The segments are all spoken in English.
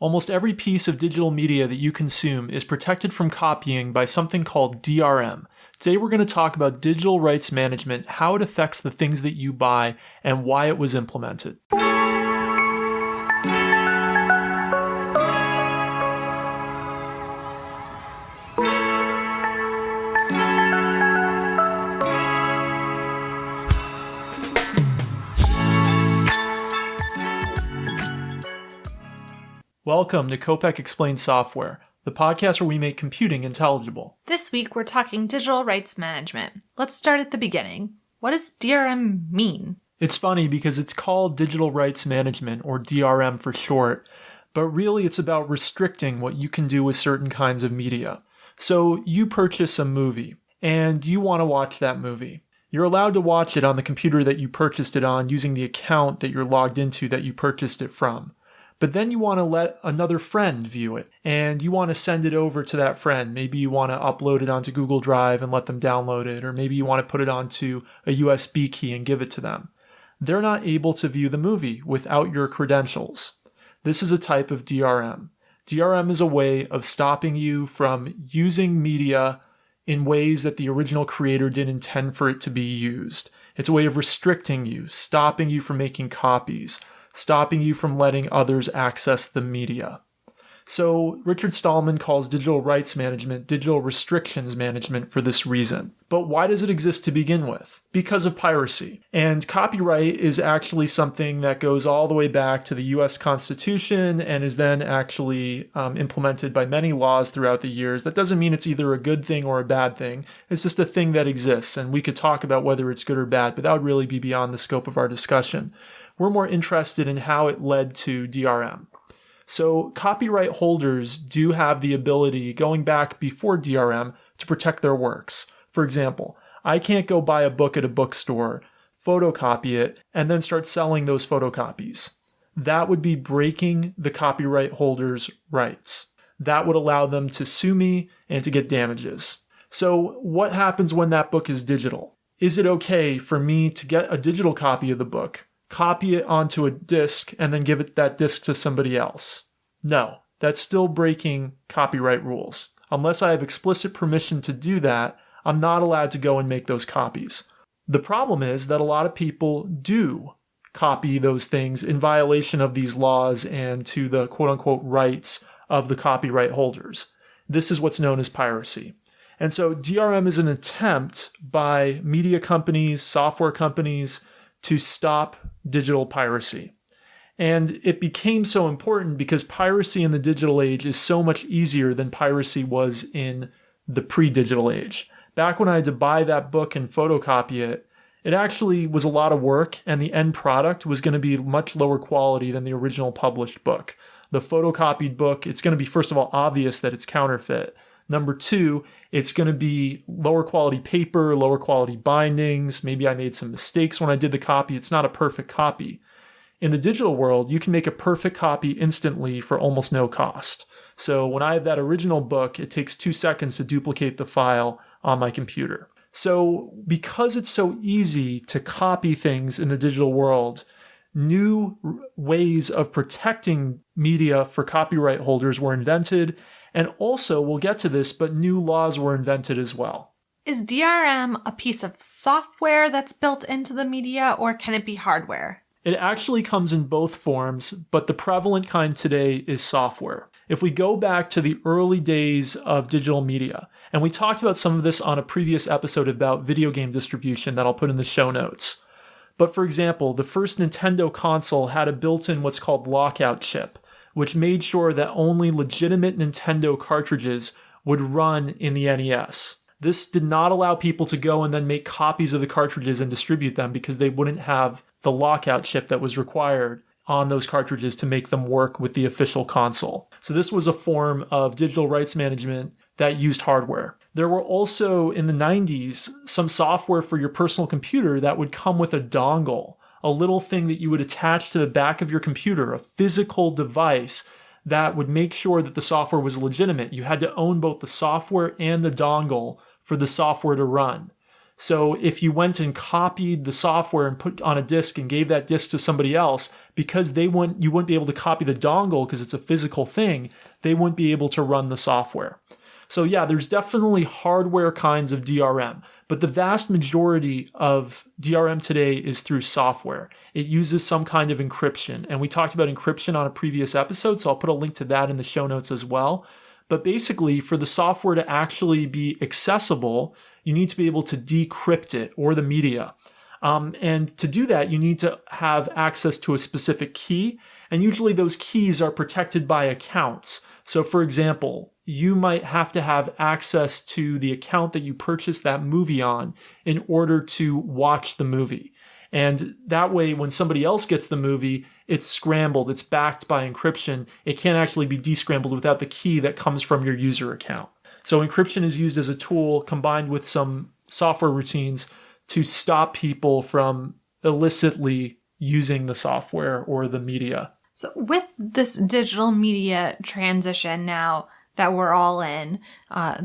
Almost every piece of digital media that you consume is protected from copying by something called DRM. Today we're going to talk about digital rights management, how it affects the things that you buy, and why it was implemented. Welcome to Kopek Explains Software, the podcast where we make computing intelligible. This week we're talking digital rights management. Let's start at the beginning. What does DRM mean? It's funny because it's called digital rights management, or DRM for short, but really it's about restricting what you can do with certain kinds of media. So you purchase a movie, and you want to watch that movie. You're allowed to watch it on the computer that you purchased it on using the account that you're logged into that you purchased it from. But then you want to let another friend view it, and you want to send it over to that friend. Maybe you want to upload it onto Google Drive and let them download it, or maybe you want to put it onto a USB key and give it to them. They're not able to view the movie without your credentials. This is a type of DRM. DRM is a way of stopping you from using media in ways that the original creator didn't intend for it to be used. It's a way of restricting you, stopping you from making copies, stopping you from letting others access the media. So Richard Stallman calls digital rights management digital restrictions management for this reason. But why does it exist to begin with? Because of piracy. And copyright is actually something that goes all the way back to the US Constitution and is then actually implemented by many laws throughout the years. That doesn't mean it's either a good thing or a bad thing. It's just a thing that exists, and we could talk about whether it's good or bad, but that would really be beyond the scope of our discussion. We're more interested in how it led to DRM. So copyright holders do have the ability, going back before DRM, to protect their works. For example, I can't go buy a book at a bookstore, photocopy it, and then start selling those photocopies. That would be breaking the copyright holder's rights. That would allow them to sue me and to get damages. So what happens when that book is digital? Is it okay for me to get a digital copy of the book, copy it onto a disk, and then give that disk to somebody else? No, that's still breaking copyright rules. Unless I have explicit permission to do that, I'm not allowed to go and make those copies. The problem is that a lot of people do copy those things in violation of these laws and to the quote-unquote rights of the copyright holders. This is what's known as piracy. And so DRM is an attempt by media companies, software companies, to stop digital piracy. And it became so important because piracy in the digital age is so much easier than piracy was in the pre-digital age. Back when I had to buy that book and photocopy it, it actually was a lot of work, and the end product was going to be much lower quality than the original published book. The photocopied book, it's going to be, first of all, obvious that it's counterfeit. Number two, it's going to be lower quality paper, lower quality bindings. Maybe I made some mistakes when I did the copy. It's not a perfect copy. In the digital world, you can make a perfect copy instantly for almost no cost. So when I have that original book, it takes 2 seconds to duplicate the file on my computer. So because it's so easy to copy things in the digital world, new ways of protecting media for copyright holders were invented. And also, we'll get to this, but new laws were invented as well. Is DRM a piece of software that's built into the media, or can it be hardware? It actually comes in both forms, but the prevalent kind today is software. If we go back to the early days of digital media, and we talked about some of this on a previous episode about video game distribution that I'll put in the show notes. But for example, the first Nintendo console had a built-in what's called lockout chip, which made sure that only legitimate Nintendo cartridges would run in the NES. This did not allow people to go and then make copies of the cartridges and distribute them because they wouldn't have the lockout chip that was required on those cartridges to make them work with the official console. So this was a form of digital rights management that used hardware. There were also, in the 90s, some software for your personal computer that would come with a dongle, a little thing that you would attach to the back of your computer, a physical device that would make sure that the software was legitimate. You had to own both the software and the dongle for the software to run. So if you went and copied the software and put on a disk and gave that disk to somebody else, because you wouldn't be able to copy the dongle because it's a physical thing, they wouldn't be able to run the software. So yeah, there's definitely hardware kinds of DRM, but the vast majority of DRM today is through software. It uses some kind of encryption, and we talked about encryption on a previous episode, so I'll put a link to that in the show notes as well. But basically, for the software to actually be accessible, you need to be able to decrypt it, or the media. And to do that, you need to have access to a specific key, and usually those keys are protected by accounts. So for example, you might have to have access to the account that you purchased that movie on in order to watch the movie. And that way, when somebody else gets the movie, it's scrambled, it's backed by encryption. It can't actually be descrambled without the key that comes from your user account. So encryption is used as a tool combined with some software routines to stop people from illicitly using the software or the media. So with this digital media transition now that we're all in,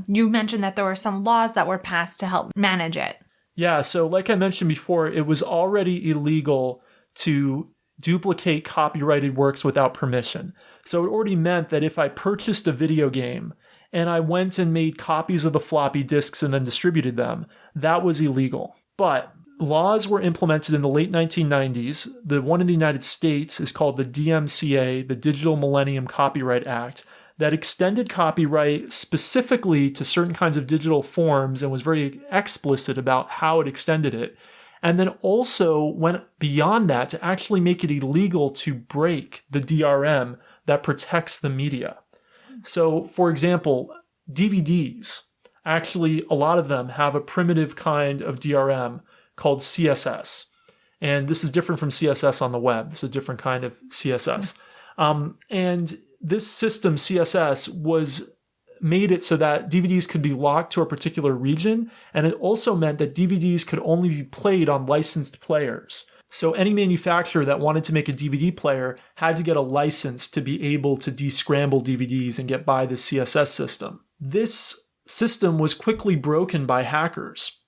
you mentioned that there were some laws that were passed to help manage it. Yeah, so like I mentioned before, it was already illegal to duplicate copyrighted works without permission. So it already meant that if I purchased a video game and I went and made copies of the floppy disks and then distributed them, that was illegal. But laws were implemented in the late 1990s. The one in the United States is called the DMCA, the Digital Millennium Copyright Act, that extended copyright specifically to certain kinds of digital forms and was very explicit about how it extended it. And then also went beyond that to actually make it illegal to break the DRM that protects the media. So, for example, DVDs, actually a lot of them have a primitive kind of DRM called CSS. And this is different from CSS on the web. It's a different kind of CSS. And this system, CSS, made it so that DVDs could be locked to a particular region, and it also meant that DVDs could only be played on licensed players. So any manufacturer that wanted to make a DVD player had to get a license to be able to descramble DVDs and get by the CSS system. This system was quickly broken by hackers,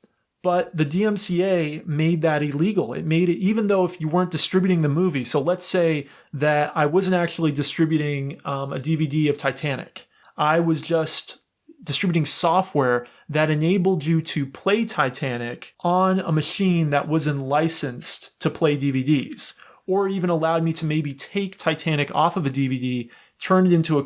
but the DMCA made that illegal. It made it, even though if you weren't distributing the movie, so let's say that I wasn't actually distributing a DVD of Titanic. I was just distributing software that enabled you to play Titanic on a machine that wasn't licensed to play DVDs, or even allowed me to maybe take Titanic off of a DVD, turn it into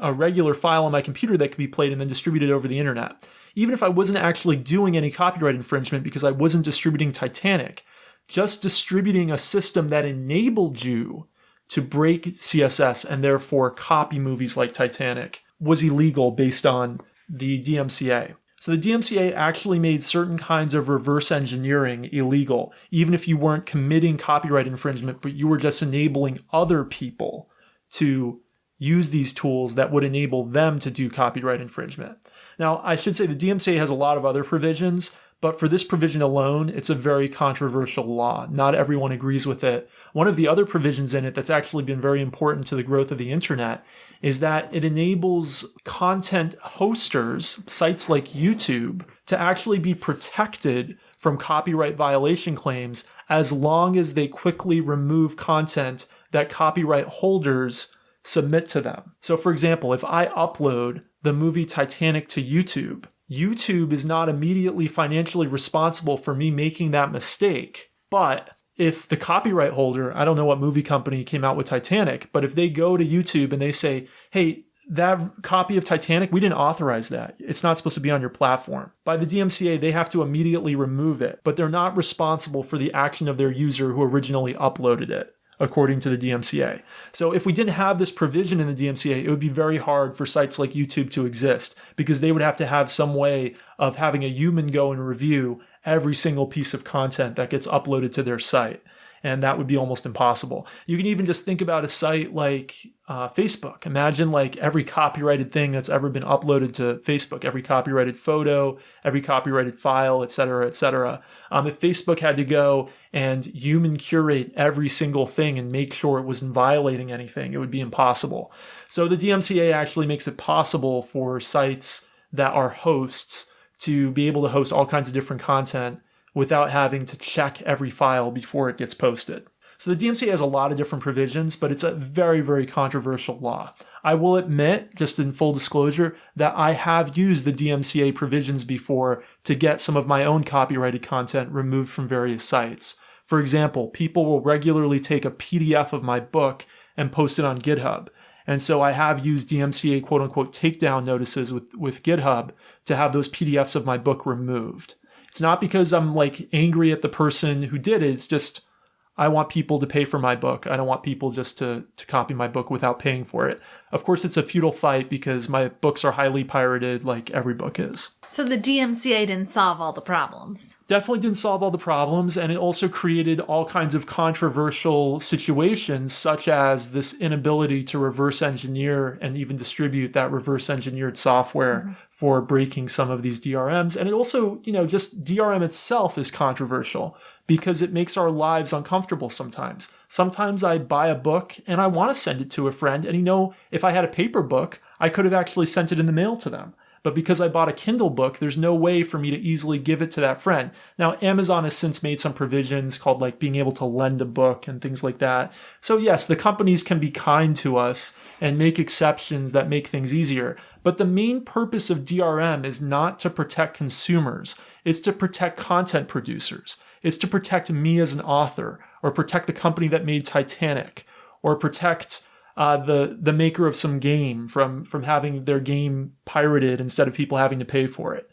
a regular file on my computer that could be played and then distributed over the internet. Even if I wasn't actually doing any copyright infringement because I wasn't distributing Titanic, just distributing a system that enabled you to break CSS and therefore copy movies like Titanic was illegal based on the DMCA. So the DMCA actually made certain kinds of reverse engineering illegal, even if you weren't committing copyright infringement, but you were just enabling other people to use these tools that would enable them to do copyright infringement. Now, I should say the DMCA has a lot of other provisions, but for this provision alone, it's a very controversial law. Not everyone agrees with it. One of the other provisions in it that's actually been very important to the growth of the internet is that it enables content hosters, sites like YouTube, to actually be protected from copyright violation claims as long as they quickly remove content that copyright holders submit to them. So for example, if I upload the movie Titanic to YouTube, YouTube is not immediately financially responsible for me making that mistake. But if the copyright holder, I don't know what movie company came out with Titanic, but if they go to YouTube and they say, hey, that copy of Titanic, we didn't authorize that. It's not supposed to be on your platform. By the DMCA, they have to immediately remove it, but they're not responsible for the action of their user who originally uploaded it, according to the DMCA. So if we didn't have this provision in the DMCA, it would be very hard for sites like YouTube to exist because they would have to have some way of having a human go and review every single piece of content that gets uploaded to their site. And that would be almost impossible. You can even just think about a site like Facebook. Imagine like every copyrighted thing that's ever been uploaded to Facebook, every copyrighted photo, every copyrighted file, et cetera, et cetera. If Facebook had to go and human curate every single thing and make sure it wasn't violating anything, it would be impossible. So the DMCA actually makes it possible for sites that are hosts to be able to host all kinds of different content without having to check every file before it gets posted. So the DMCA has a lot of different provisions, but it's a very, very controversial law. I will admit, just in full disclosure, that I have used the DMCA provisions before to get some of my own copyrighted content removed from various sites. For example, people will regularly take a PDF of my book and post it on GitHub. And so I have used DMCA quote-unquote takedown notices with GitHub to have those PDFs of my book removed. It's not because I'm angry at the person who did it. It's just I want people to pay for my book. I don't want people just to copy my book without paying for it. Of course, it's a futile fight because my books are highly pirated like every book is. So the DMCA didn't solve all the problems. Definitely didn't solve all the problems, and it also created all kinds of controversial situations, such as this inability to reverse engineer and even distribute that reverse engineered software for breaking some of these DRMs. And it also, just DRM itself is controversial because it makes our lives uncomfortable sometimes. Sometimes I buy a book and I want to send it to a friend, and if I had a paper book, I could have actually sent it in the mail to them. But because I bought a Kindle book, there's no way for me to easily give it to that friend. Now, Amazon has since made some provisions called being able to lend a book and things like that. So yes, the companies can be kind to us and make exceptions that make things easier. But the main purpose of DRM is not to protect consumers. It's to protect content producers. It's to protect me as an author, or protect the company that made Titanic, or protect the maker of some game from having their game pirated instead of people having to pay for it.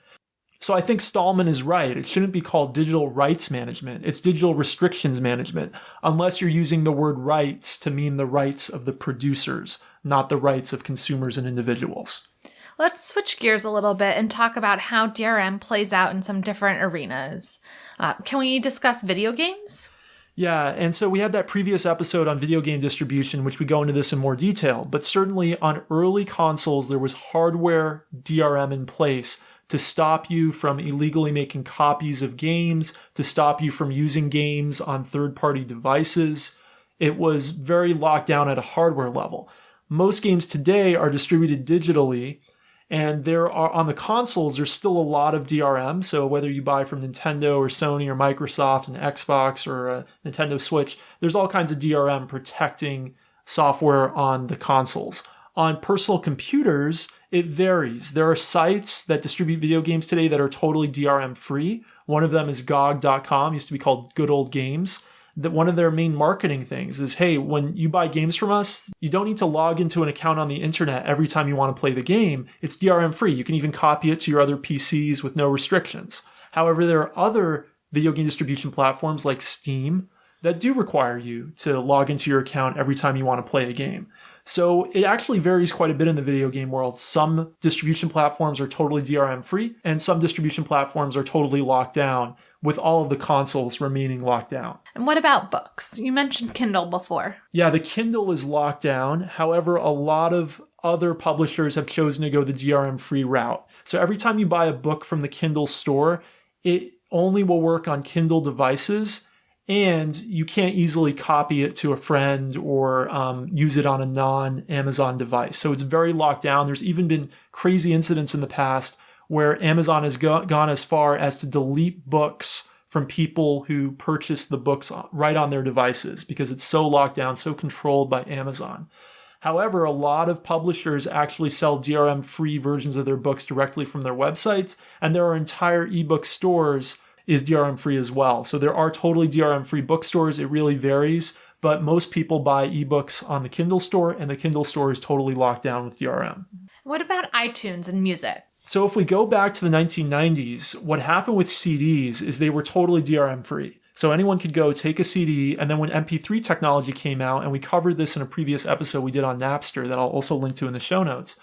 So I think Stallman is right. It shouldn't be called digital rights management. It's digital restrictions management, unless you're using the word rights to mean the rights of the producers, not the rights of consumers and individuals. Let's switch gears a little bit and talk about how DRM plays out in some different arenas. Can we discuss video games? Yeah, and so we had that previous episode on video game distribution, which we go into this in more detail, but certainly on early consoles, there was hardware DRM in place to stop you from illegally making copies of games, to stop you from using games on third-party devices. It was very locked down at a hardware level. Most games today are distributed digitally, and there are on the consoles, there's still a lot of DRM. So whether you buy from Nintendo or Sony or Microsoft, an Xbox or a Nintendo Switch, there's all kinds of DRM protecting software on the consoles. On personal computers, it varies. There are sites that distribute video games today that are totally DRM free. One of them is GOG.com, used to be called Good Old Games. That one of their main marketing things is, hey, when you buy games from us, you don't need to log into an account on the internet every time you want to play the game. It's DRM free. You can even copy it to your other PCs with no restrictions. However, there are other video game distribution platforms like Steam that do require you to log into your account every time you want to play a game. So it actually varies quite a bit in the video game world. Some distribution platforms are totally DRM free, and some distribution platforms are totally locked down, with all of the consoles remaining locked down. And what about books? You mentioned Kindle before. Yeah, the Kindle is locked down. However, a lot of other publishers have chosen to go the DRM-free route. So every time you buy a book from the Kindle store, it only will work on Kindle devices, and you can't easily copy it to a friend or use it on a non-Amazon device. So it's very locked down. There's even been crazy incidents in the past where Amazon has gone as far as to delete books from people who purchase the books right on their devices because it's so locked down, so controlled by Amazon. However, a lot of publishers actually sell DRM-free versions of their books directly from their websites, and there are entire ebook stores is DRM-free as well. So there are totally DRM-free bookstores. It really varies, but most people buy ebooks on the Kindle store, and the Kindle store is totally locked down with DRM. What about iTunes and music? So if we go back to the 1990s, what happened with CDs is they were totally DRM free. So anyone could go take a CD, and then when MP3 technology came out, and we covered this in a previous episode we did on Napster that I'll also link to in the show notes,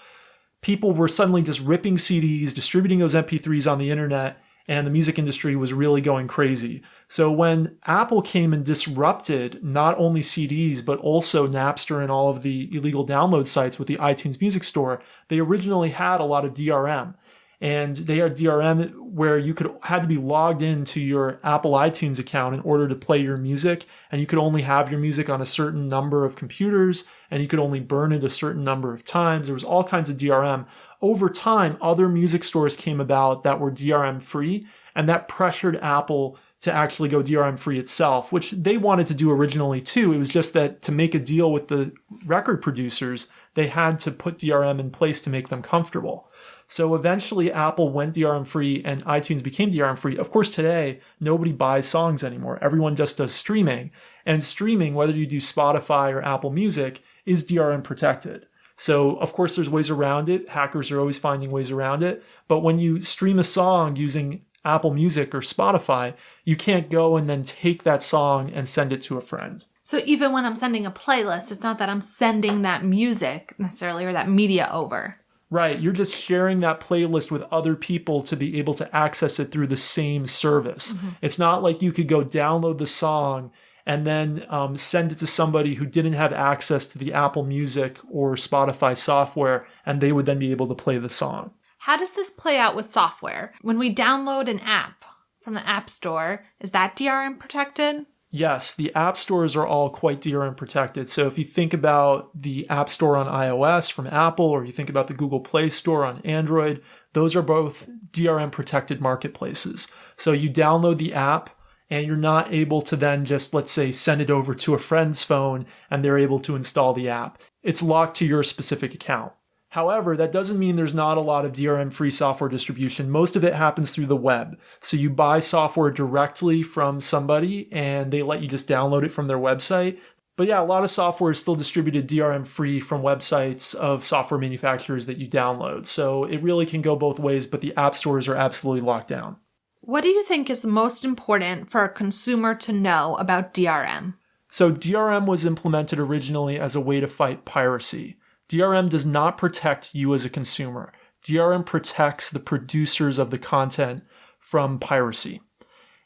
people were suddenly just ripping CDs, distributing those MP3s on the internet, and the music industry was really going crazy. So when Apple came and disrupted not only CDs, but also Napster and all of the illegal download sites with the iTunes Music Store, they originally had a lot of DRM. And they had DRM where you had to be logged into your Apple iTunes account in order to play your music, and you could only have your music on a certain number of computers, and you could only burn it a certain number of times. There was all kinds of DRM. Over time, other music stores came about that were DRM free, And that pressured Apple to actually go DRM free itself, which they wanted to do originally too. It was just that to make a deal with the record producers, they had to put DRM in place to make them comfortable. So eventually Apple went DRM free and iTunes became DRM free. Of course, today, nobody buys songs anymore. Everyone just does streaming. And streaming, whether you do Spotify or Apple Music, is DRM protected. So of course, there's ways around it. Hackers are always finding ways around it. But when you stream a song using Apple Music or Spotify, you can't go and then take that song and send it to a friend. So even when I'm sending a playlist, it's not that I'm sending that music necessarily or that media over. Right, you're just sharing that playlist with other people to be able to access it through the same service. Mm-hmm. It's not like you could go download the song and then send it to somebody who didn't have access to the Apple Music or Spotify software, and they would then be able to play the song. How does this play out with software? When we download an app from the App Store, is that DRM protected? Yes, the app stores are all quite DRM protected. So if you think about the App Store on iOS from Apple, or you think about the Google Play Store on Android, those are both DRM protected marketplaces. So you download the app and you're not able to then just, let's say, send it over to a friend's phone and they're able to install the app. It's locked to your specific account. However, that doesn't mean there's not a lot of DRM-free software distribution. Most of it happens through the web. So you buy software directly from somebody and they let you just download it from their website. But yeah, a lot of software is still distributed DRM-free from websites of software manufacturers that you download. So it really can go both ways, but the app stores are absolutely locked down. What do you think is most important for a consumer to know about DRM? So DRM was implemented originally as a way to fight piracy. DRM does not protect you as a consumer. DRM protects the producers of the content from piracy.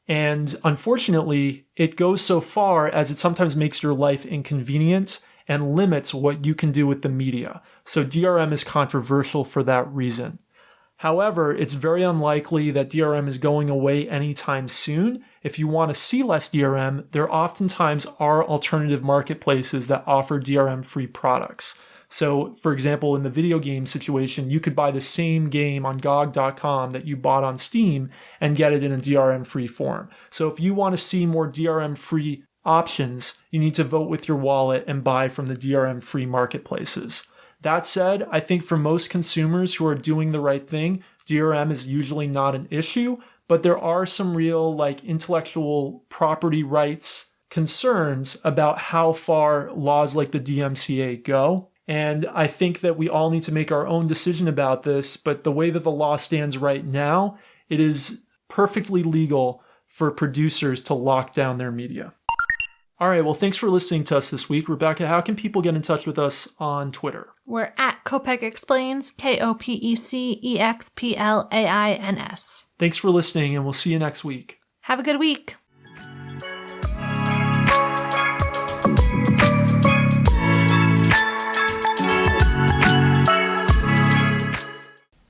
And unfortunately, it goes so far as it sometimes makes your life inconvenient and limits what you can do with the media. So DRM is controversial for that reason. However, it's very unlikely that DRM is going away anytime soon. If you want to see less DRM, there oftentimes are alternative marketplaces that offer DRM-free products. So, for example, in the video game situation, you could buy the same game on GOG.com that you bought on Steam and get it in a DRM-free form. So if you want to see more DRM-free options, you need to vote with your wallet and buy from the DRM-free marketplaces. That said, I think for most consumers who are doing the right thing, DRM is usually not an issue, but there are some real intellectual property rights concerns about how far laws like the DMCA go. And I think that we all need to make our own decision about this, but the way that the law stands right now, it is perfectly legal for producers to lock down their media. All right, well, thanks for listening to us this week. Rebecca, how can people get in touch with us on Twitter? We're at Kopec Explains, KOPECEXPLAINS. Thanks for listening, and we'll see you next week. Have a good week.